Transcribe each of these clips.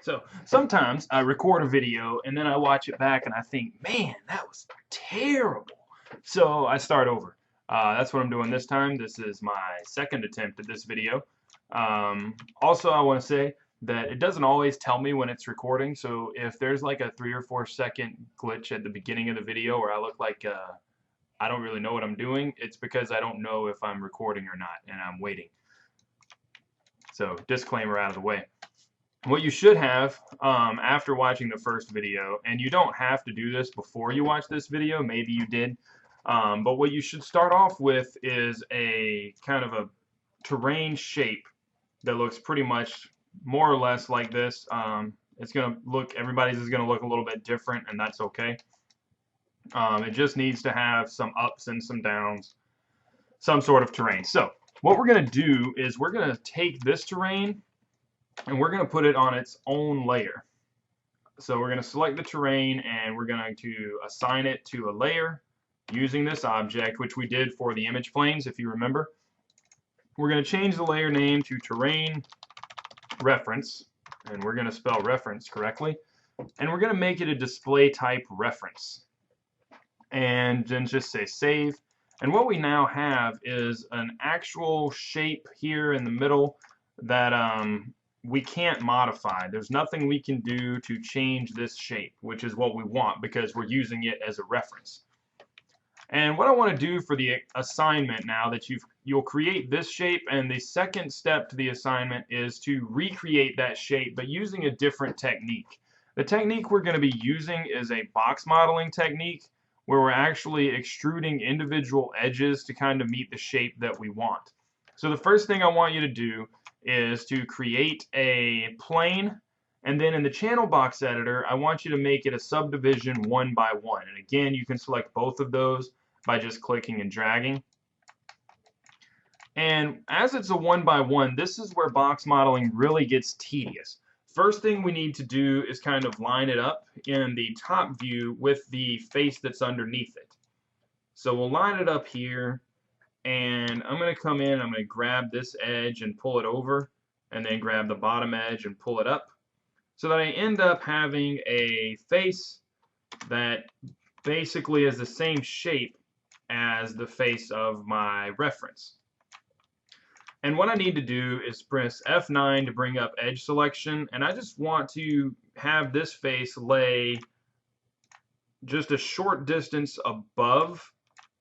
So sometimes I record a video and then I watch it back and I think, man, that was terrible. So I start over. That's what I'm doing this time. This is my second attempt at this video. Also, I want to say that it doesn't always tell me when it's recording. So if there's like a 3 or 4 second glitch at the beginning of the video where I look like I don't really know what I'm doing, it's because I don't know if I'm recording or not and I'm waiting. So disclaimer out of the way. What you should have after watching the first video, and you don't have to do this before you watch this video, maybe you did, but what you should start off with is a kind of a terrain shape that looks pretty much more or less like this. It's going to look, everybody's is going to look a little bit different, and that's okay. It just needs to have some ups and some downs, some sort of terrain. So what we're going to do is we're going to take this terrain and we're going to put it on its own layer. So we're going to select the terrain and we're going to assign it to a layer using this object, which we did for the image planes, if you remember. We're going to change the layer name to terrain reference, and we're going to spell reference correctly, and we're going to make it a display type reference, and then just say save. And what we now have is an actual shape here in the middle that we can't modify. There's nothing we can do to change this shape, which is what we want because we're using it as a reference. And what I want to do for the assignment now that you'll create this shape, and the second step to the assignment is to recreate that shape but using a different technique. The technique we're going to be using is a box modeling technique where we're actually extruding individual edges to kind of meet the shape that we want. So the first thing I want you to do is to create a plane, and then in the channel box editor I want you to make it a subdivision 1 by 1, and again you can select both of those by just clicking and dragging. And as it's a 1 by 1, this is where box modeling really gets tedious. First thing we need to do is kind of line it up in the top view with the face that's underneath it. So we'll line it up here, and I'm going to come in, I'm going to grab this edge and pull it over, and then grab the bottom edge and pull it up, so that I end up having a face that basically is the same shape as the face of my reference. And what I need to do is press F9 to bring up edge selection, and I just want to have this face lay just a short distance above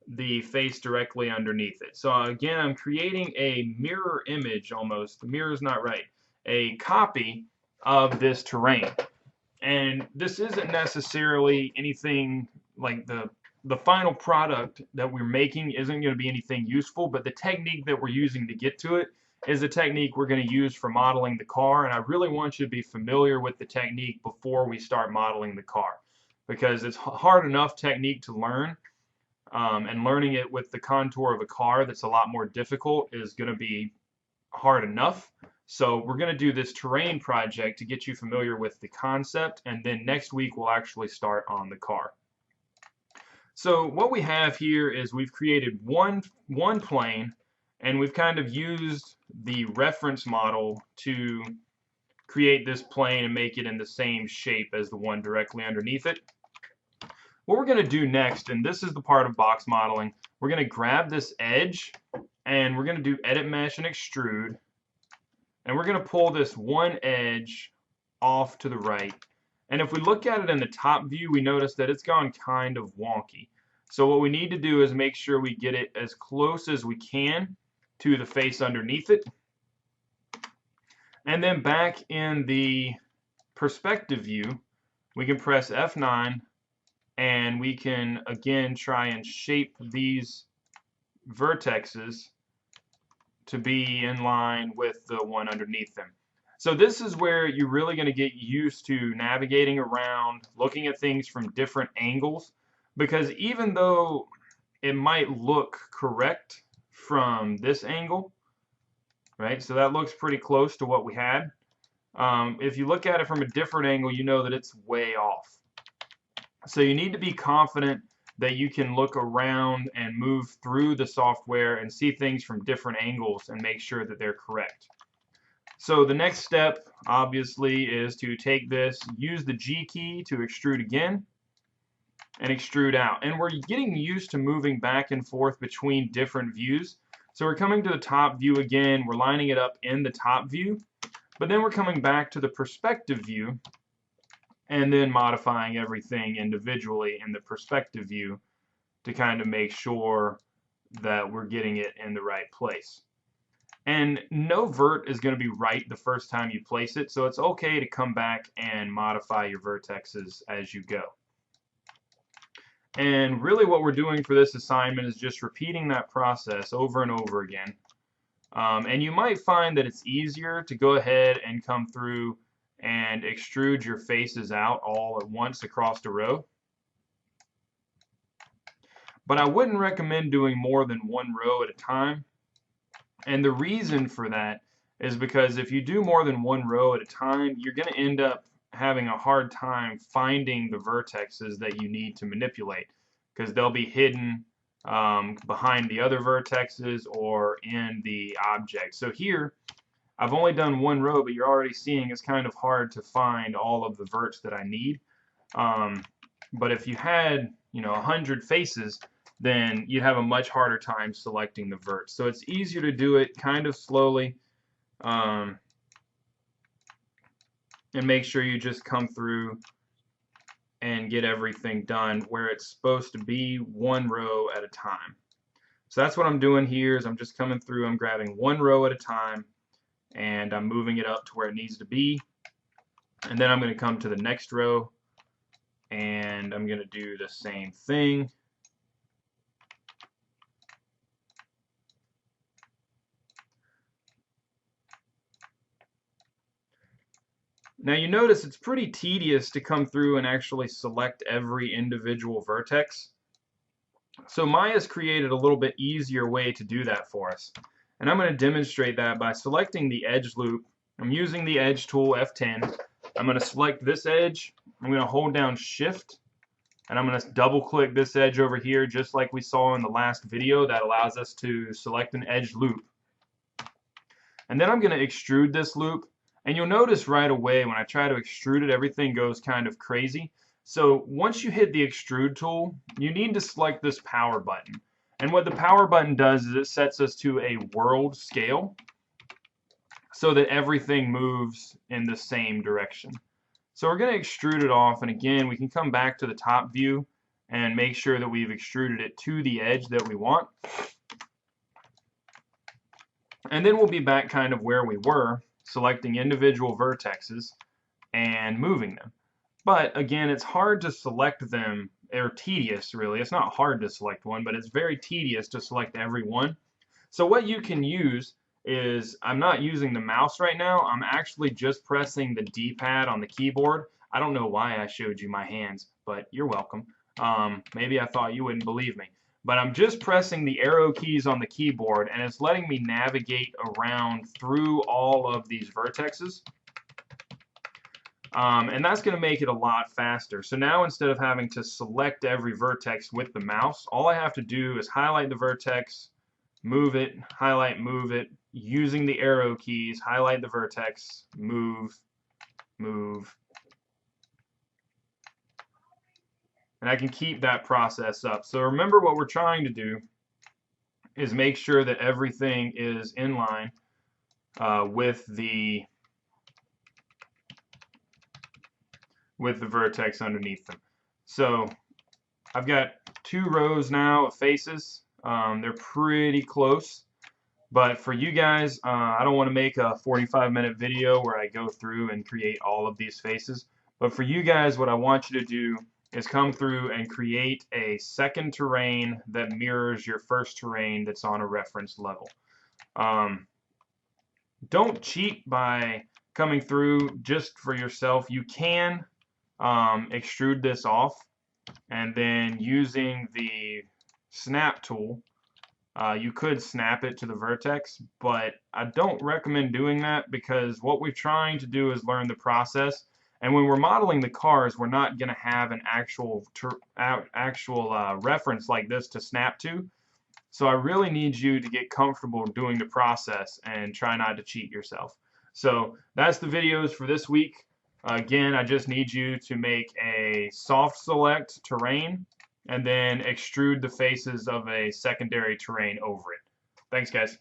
the face directly underneath it. So again, I'm creating a mirror image almost. The mirror is not right. A copy of this terrain. And this isn't necessarily anything like the final product that we're making isn't going to be anything useful, but the technique that we're using to get to it is a technique we're going to use for modeling the car, and I really want you to be familiar with the technique before we start modeling the car, because it's hard enough technique to learn, and learning it with the contour of a car that's a lot more difficult is going to be hard enough. So we're going to do this terrain project to get you familiar with the concept, and then next week we'll actually start on the car. So what we have here is we've created one plane, and we've kind of used the reference model to create this plane and make it in the same shape as the one directly underneath it. What we're going to do next, and this is the part of box modeling, we're going to grab this edge and we're going to do edit mesh and extrude, and we're going to pull this one edge off to the right. And if we look at it in the top view, we notice that it's gone kind of wonky. So what we need to do is make sure we get it as close as we can to the face underneath it. And then back in the perspective view, we can press F9, and we can again try and shape these vertexes to be in line with the one underneath them. So this is where you're really going to get used to navigating around, looking at things from different angles, because even though it might look correct from this angle, right, so that looks pretty close to what we had, if you look at it from a different angle, you know that it's way off. So you need to be confident that you can look around and move through the software and see things from different angles and make sure that they're correct. So the next step, obviously, is to take this, use the G key to extrude again, and extrude out. And we're getting used to moving back and forth between different views. So we're coming to the top view again, we're lining it up in the top view, but then we're coming back to the perspective view and then modifying everything individually in the perspective view to kind of make sure that we're getting it in the right place. And no vert is going to be right the first time you place it, so it's okay to come back and modify your vertexes as you go. And really what we're doing for this assignment is just repeating that process over and over again. And you might find that it's easier to go ahead and come through and extrude your faces out all at once across the row. But I wouldn't recommend doing more than one row at a time. And the reason for that is because if you do more than one row at a time, you're going to end up having a hard time finding the vertexes that you need to manipulate, because they'll be hidden behind the other vertexes or in the object. So here I've only done one row, but you're already seeing it's kind of hard to find all of the verts that I need. But if you had 100 faces, then you'd have a much harder time selecting the verts. So it's easier to do it kind of slowly, and make sure you just come through and get everything done where it's supposed to be, one row at a time. So that's what I'm doing here, is I'm just coming through, I'm grabbing one row at a time, and I'm moving it up to where it needs to be. And then I'm going to come to the next row, and I'm going to do the same thing. Now you notice it's pretty tedious to come through and actually select every individual vertex. So Maya's created a little bit easier way to do that for us. And I'm going to demonstrate that by selecting the edge loop. I'm using the edge tool, F10. I'm going to select this edge. I'm going to hold down Shift, and I'm going to double click this edge over here, just like we saw in the last video. That allows us to select an edge loop. And then I'm going to extrude this loop. And you'll notice right away when I try to extrude it, everything goes kind of crazy. So once you hit the extrude tool, you need to select this power button. And what the power button does is it sets us to a world scale so that everything moves in the same direction. So we're going to extrude it off, and again we can come back to the top view and make sure that we've extruded it to the edge that we want. And then we'll be back kind of where we were, selecting individual vertexes and moving them. But again, it's hard to select them, or tedious really. It's not hard to select one, but it's very tedious to select every one. So what you can use is, I'm not using the mouse right now, I'm actually just pressing the D-pad on the keyboard. I don't know why I showed you my hands, but you're welcome. Maybe I thought you wouldn't believe me. But I'm just pressing the arrow keys on the keyboard, and it's letting me navigate around through all of these vertexes. And that's going to make it a lot faster. So now instead of having to select every vertex with the mouse, all I have to do is highlight the vertex, move it, highlight, move it, using the arrow keys, highlight the vertex, move, move. And I can keep that process up. So remember, what we're trying to do is make sure that everything is in line with the vertex underneath them. So I've got 2 rows now of faces. They're pretty close. But for you guys, I don't want to make a 45-minute video where I go through and create all of these faces. But for you guys, what I want you to do is come through and create a second terrain that mirrors your first terrain that's on a reference level. Don't cheat by coming through just for yourself. You can extrude this off, and then using the snap tool, you could snap it to the vertex, but I don't recommend doing that, because what we're trying to do is learn the process. And when we're modeling the cars, we're not going to have an actual reference like this to snap to. So I really need you to get comfortable doing the process and try not to cheat yourself. So that's the videos for this week. Again, I just need you to make a soft select terrain and then extrude the faces of a secondary terrain over it. Thanks, guys.